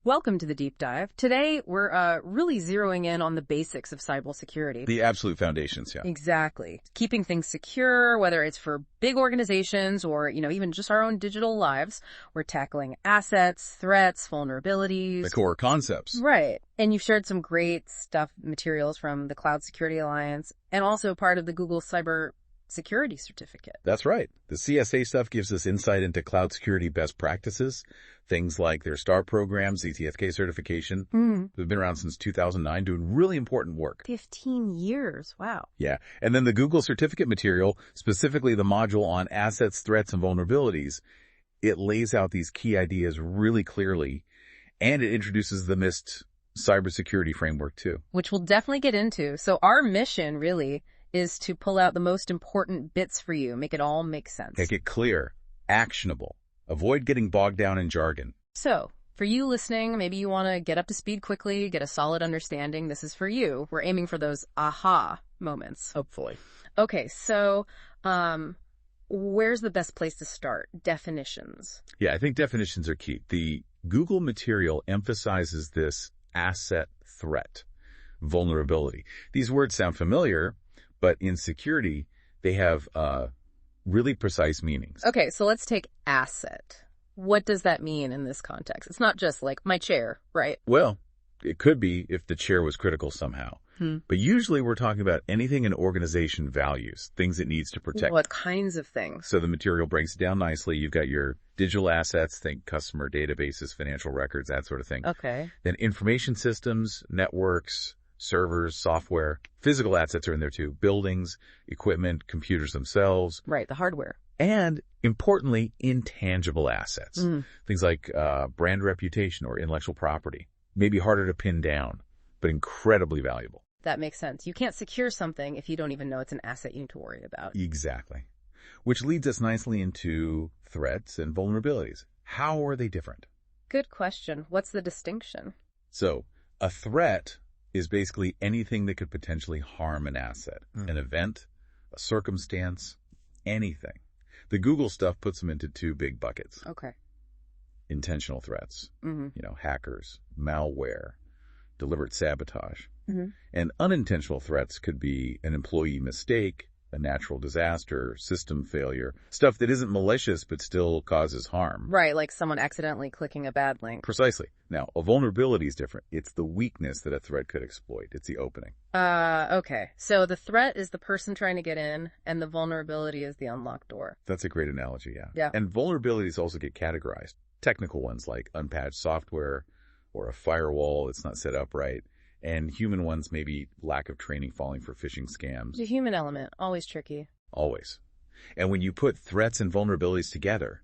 Welcome to the deep dive. Today, we're really zeroing in on the basics of cybersecurity. The absolute foundations, yeah. Exactly. Keeping things secure, whether it's for big organizations or, even just our own digital lives. We're tackling assets, threats, vulnerabilities. The core concepts. Right. And you've shared some great materials from the Cloud Security Alliance and also part of the Google Cybersecurity certificate. That's right. The CSA stuff gives us insight into cloud security best practices, things like their STAR program, ZTFK certification. They've been around since 2009 doing really important work. 15 years. Wow. Yeah. And then the Google certificate material, specifically the module on assets, threats, and vulnerabilities, it lays out these key ideas really clearly, and it introduces the MIST cybersecurity framework too. Which we'll definitely get into. So our mission really is to pull out the most important bits for you, make it all make sense. Make it clear, actionable. Avoid getting bogged down in jargon. So, for you listening, maybe you want to get up to speed quickly, get a solid understanding. This is for you. We're aiming for those aha moments. Hopefully. Okay, so where's the best place to start? Definitions. Yeah, I think definitions are key. The Google material emphasizes this asset threat, vulnerability. These words sound familiar, but in security, they have really precise meanings. Okay, so let's take asset. What does that mean in this context? It's not just like my chair, right? Well, it could be if the chair was critical somehow. But usually we're talking about anything an organization values, things it needs to protect. What kinds of things? So the material breaks it down nicely. You've got your digital assets, think customer databases, financial records, that sort of thing. Okay. Then information systems, networks, servers, software. Physical assets are in there too. Buildings, equipment, computers themselves. Right, the hardware. And importantly, intangible assets. Things like brand reputation or intellectual property. Maybe harder to pin down, but incredibly valuable. That makes sense. You can't secure something if you don't even know it's an asset you need to worry about. Exactly. Which leads us nicely into threats and vulnerabilities. How are they different? Good question. What's the distinction? So, a threat is basically anything that could potentially harm an asset, an event, a circumstance, anything. The Google stuff puts them into two big buckets. Okay. Intentional threats, hackers, malware, deliberate sabotage. And unintentional threats could be an employee mistake, a natural disaster, system failure, stuff that isn't malicious but still causes harm. Right, like someone accidentally clicking a bad link. Precisely. Now, a vulnerability is different. It's the weakness that a threat could exploit. It's the opening. Okay. So the threat is the person trying to get in, and the vulnerability is the unlocked door. That's a great analogy, yeah. Yeah. And vulnerabilities also get categorized. Technical ones like unpatched software or a firewall that's not set up right. And human ones, maybe lack of training falling for phishing scams. The human element, always tricky. Always. And when you put threats and vulnerabilities together,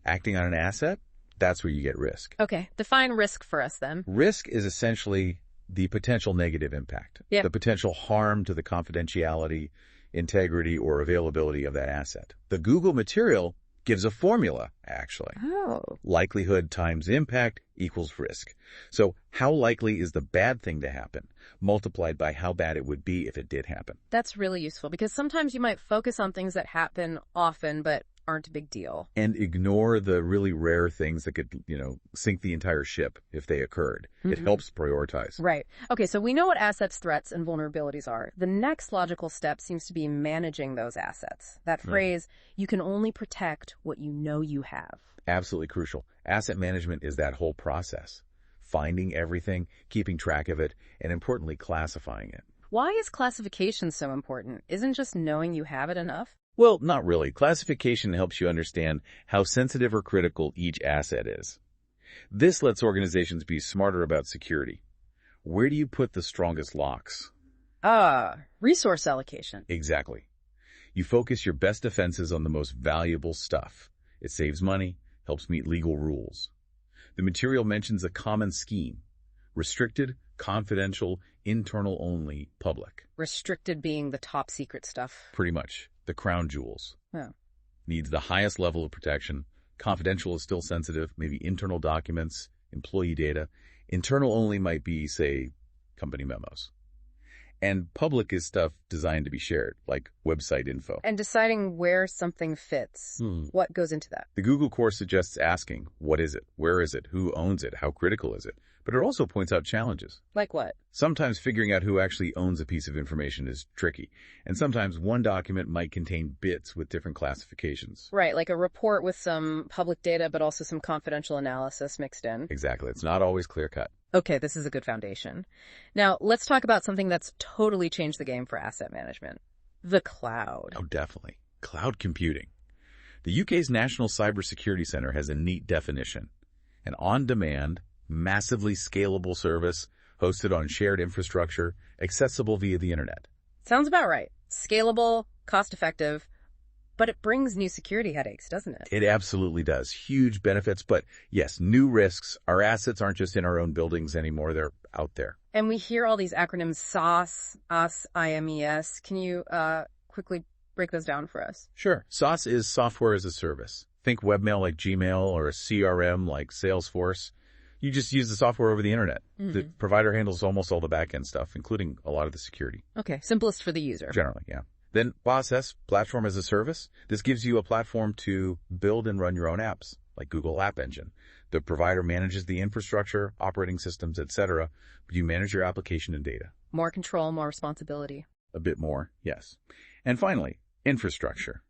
acting on an asset, that's where you get risk. Okay, define risk for us then. Risk is essentially the potential negative impact, the potential harm to the confidentiality, integrity, or availability of that asset. The Google material gives a formula, actually. Oh. Likelihood times impact equals risk. So how likely is the bad thing to happen multiplied by how bad it would be if it did happen? That's really useful because sometimes you might focus on things that happen often but aren't a big deal. And ignore the really rare things that could, sink the entire ship if they occurred. It helps prioritize. Right. Okay, so we know what assets, threats, and vulnerabilities are. The next logical step seems to be managing those assets. That phrase, you can only protect what you know you have. Absolutely crucial. Asset management is that whole process. Finding everything, keeping track of it, and importantly, classifying it. Why is classification so important? Isn't just knowing you have it enough? Well, not really. Classification helps you understand how sensitive or critical each asset is. This lets organizations be smarter about security. Where do you put the strongest locks? Resource allocation. Exactly. You focus your best defenses on the most valuable stuff. It saves money, helps meet legal rules. The material mentions a common scheme: restricted, confidential, internal only, public. Restricted being the top secret stuff. Pretty much. The crown jewels. Yeah. Needs the highest level of protection. Confidential is still sensitive, maybe internal documents, employee data. Internal only might be, say, company memos. And public is stuff designed to be shared, like website info. And deciding where something fits, what goes into that? The Google Core suggests asking, what is it? Where is it? Who owns it? How critical is it? But it also points out challenges. Like what? Sometimes figuring out who actually owns a piece of information is tricky. And sometimes one document might contain bits with different classifications. Right, like a report with some public data, but also some confidential analysis mixed in. Exactly. It's not always clear-cut. Okay, this is a good foundation. Now, let's talk about something that's totally changed the game for asset management. The cloud. Oh, definitely. Cloud computing. The UK's National Cybersecurity Centre has a neat definition. An on-demand, massively scalable service hosted on shared infrastructure, accessible via the internet. Sounds about right. Scalable, cost-effective, but it brings new security headaches, doesn't it? It absolutely does. Huge benefits, but yes, new risks. Our assets aren't just in our own buildings anymore. They're out there. And we hear all these acronyms, SaaS, IMES. Can you quickly break those down for us? Sure. SaaS is software as a service. Think webmail like Gmail or a CRM like Salesforce. You just use the software over the internet. The provider handles almost all the back-end stuff, including a lot of the security. Okay, simplest for the user. Generally, yeah. Then PaaS, Platform as a Service. This gives you a platform to build and run your own apps, like Google App Engine. The provider manages the infrastructure, operating systems, etc., but you manage your application and data. More control, more responsibility. A bit more, yes. And finally, infrastructure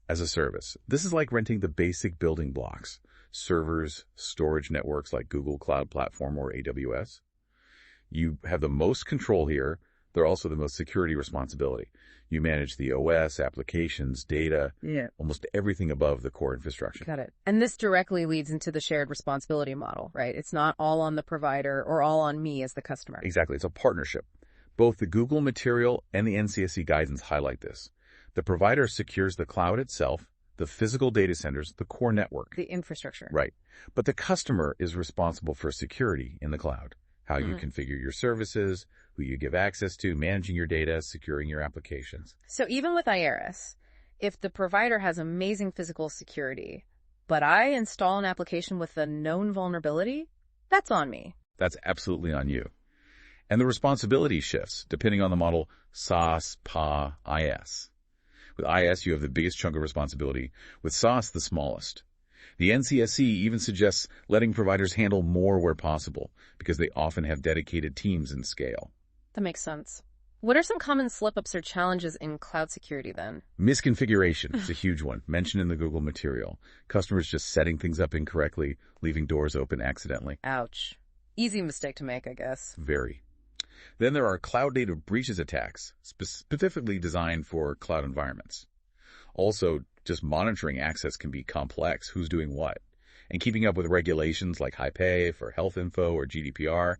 as a service. This is like renting the basic building blocks. Servers, storage networks like Google Cloud Platform or AWS. You have the most control here. They're also the most security responsibility. You manage the OS, applications, data, almost everything above the core infrastructure. Got it. And this directly leads into the shared responsibility model, right? It's not all on the provider or all on me as the customer. Exactly. It's a partnership. Both the Google material and the NCSC guidance highlight this. The provider secures the cloud itself, the physical data centers, the core network. The infrastructure. Right. But the customer is responsible for security in the cloud. How you configure your services, who you give access to, managing your data, securing your applications. So even with IRIS, if the provider has amazing physical security, but I install an application with a known vulnerability, that's on me. That's absolutely on you. And the responsibility shifts depending on the model SaaS, PA, IS. With IS, you have the biggest chunk of responsibility. With SaaS, the smallest. The NCSC even suggests letting providers handle more where possible because they often have dedicated teams and scale. That makes sense. What are some common slip-ups or challenges in cloud security then? Misconfiguration is a huge one, mentioned in the Google material. Customers just setting things up incorrectly, leaving doors open accidentally. Ouch. Easy mistake to make, I guess. Very. Then there are cloud-native breaches attacks, specifically designed for cloud environments. Also, just monitoring access can be complex, who's doing what. And keeping up with regulations like HIPAA for health info or GDPR,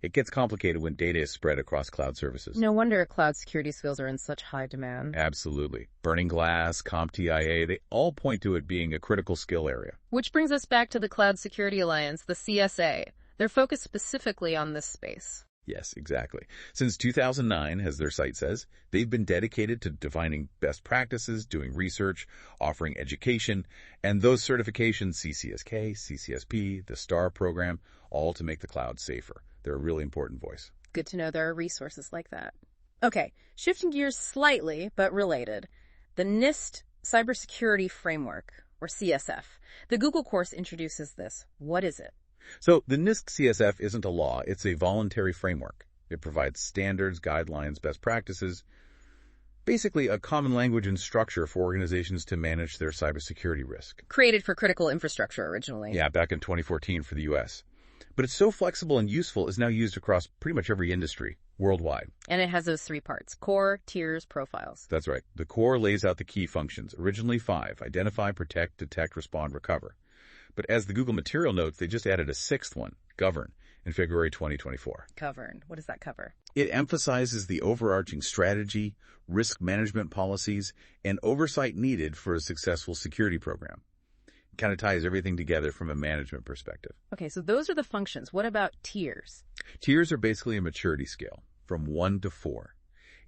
it gets complicated when data is spread across cloud services. No wonder cloud security skills are in such high demand. Absolutely. Burning Glass, CompTIA, they all point to it being a critical skill area. Which brings us back to the Cloud Security Alliance, the CSA. They're focused specifically on this space. Yes, exactly. Since 2009, as their site says, they've been dedicated to defining best practices, doing research, offering education, and those certifications, CCSK, CCSP, the STAR program, all to make the cloud safer. They're a really important voice. Good to know there are resources like that. Okay, shifting gears slightly, but related. The NIST Cybersecurity Framework, or CSF. The Google course introduces this. What is it? So the NIST CSF isn't a law, it's a voluntary framework. It provides standards, guidelines, best practices, basically a common language and structure for organizations to manage their cybersecurity risk. Created for critical infrastructure originally. Yeah, back in 2014 for the U.S. But it's so flexible and useful, it's now used across pretty much every industry worldwide. And it has those three parts: core, tiers, profiles. That's right. The core lays out the key functions, originally 5: identify, protect, detect, respond, recover. But as the Google material notes, they just added a 6th one, govern, in February 2024. Govern. What does that cover? It emphasizes the overarching strategy, risk management policies, and oversight needed for a successful security program. It kind of ties everything together from a management perspective. Okay, so those are the functions. What about tiers? Tiers are basically a maturity scale, from 1 to 4.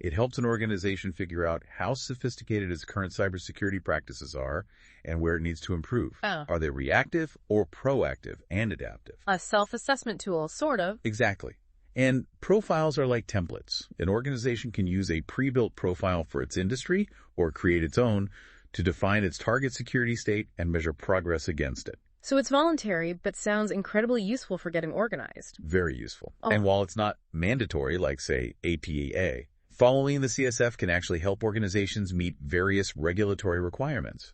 It helps an organization figure out how sophisticated its current cybersecurity practices are and where it needs to improve. Oh. Are they reactive or proactive and adaptive? A self-assessment tool, sort of. Exactly. And profiles are like templates. An organization can use a pre-built profile for its industry or create its own to define its target security state and measure progress against it. So it's voluntary, but sounds incredibly useful for getting organized. Very useful. Oh. And while it's not mandatory, like, say, APA, following the CSF can actually help organizations meet various regulatory requirements.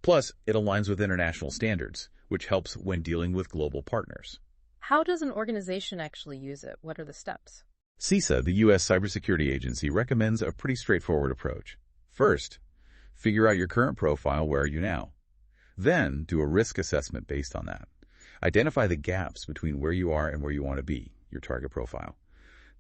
Plus, it aligns with international standards, which helps when dealing with global partners. How does an organization actually use it? What are the steps? CISA, the U.S. Cybersecurity Agency, recommends a pretty straightforward approach. First, figure out your current profile. Where are you now? Then, do a risk assessment based on that. Identify the gaps between where you are and where you want to be, your target profile.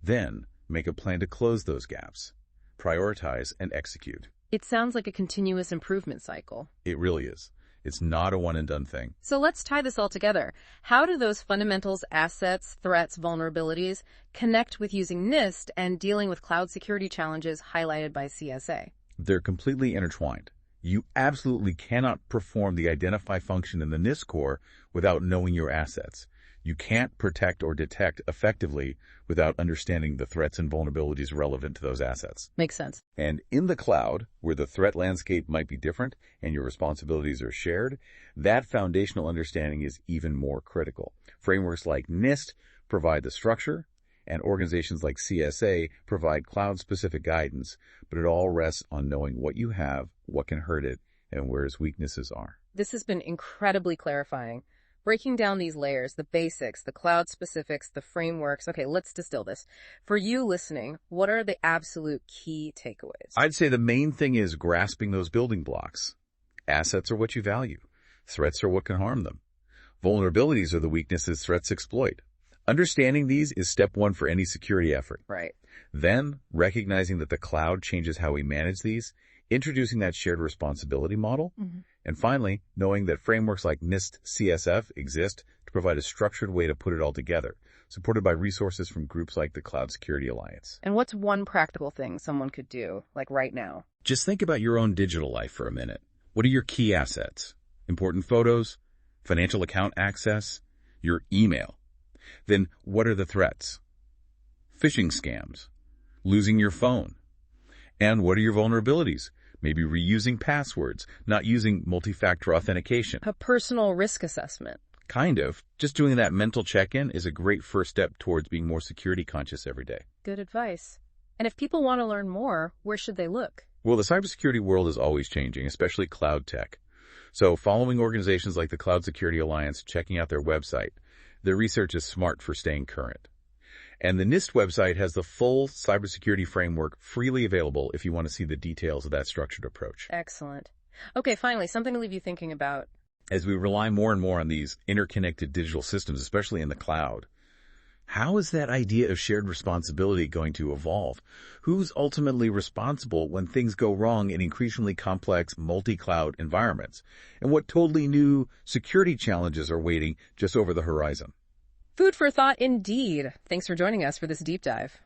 Then, make a plan to close those gaps. Prioritize and execute. It sounds like a continuous improvement cycle. It really is. It's not a one-and-done thing. So let's tie this all together. How do those fundamentals, assets, threats, vulnerabilities connect with using NIST and dealing with cloud security challenges highlighted by CSA? They're completely intertwined. You absolutely cannot perform the identify function in the NIST core without knowing your assets. You can't protect or detect effectively without understanding the threats and vulnerabilities relevant to those assets. Makes sense. And in the cloud, where the threat landscape might be different and your responsibilities are shared, that foundational understanding is even more critical. Frameworks like NIST provide the structure, and organizations like CSA provide cloud-specific guidance, but it all rests on knowing what you have, what can hurt it, and where its weaknesses are. This has been incredibly clarifying. Breaking down these layers, the basics, the cloud specifics, the frameworks. Okay, let's distill this. For you listening, what are the absolute key takeaways? I'd say the main thing is grasping those building blocks. Assets are what you value. Threats are what can harm them. Vulnerabilities are the weaknesses threats exploit. Understanding these is step one for any security effort. Right. Then, recognizing that the cloud changes how we manage these, introducing that shared responsibility model, and finally, knowing that frameworks like NIST CSF exist to provide a structured way to put it all together, supported by resources from groups like the Cloud Security Alliance. And what's one practical thing someone could do, like right now? Just think about your own digital life for a minute. What are your key assets? Important photos, financial account access, your email. Then what are the threats? Phishing scams, losing your phone. And what are your vulnerabilities? Maybe reusing passwords, not using multi-factor authentication. A personal risk assessment. Kind of. Just doing that mental check-in is a great first step towards being more security conscious every day. Good advice. And if people want to learn more, where should they look? Well, the cybersecurity world is always changing, especially cloud tech. So following organizations like the Cloud Security Alliance, checking out their website, their research is smart for staying current. And the NIST website has the full cybersecurity framework freely available if you want to see the details of that structured approach. Excellent. Okay, finally, something to leave you thinking about. As we rely more and more on these interconnected digital systems, especially in the cloud, how is that idea of shared responsibility going to evolve? Who's ultimately responsible when things go wrong in increasingly complex multi-cloud environments? And what totally new security challenges are waiting just over the horizon? Food for thought indeed. Thanks for joining us for this deep dive.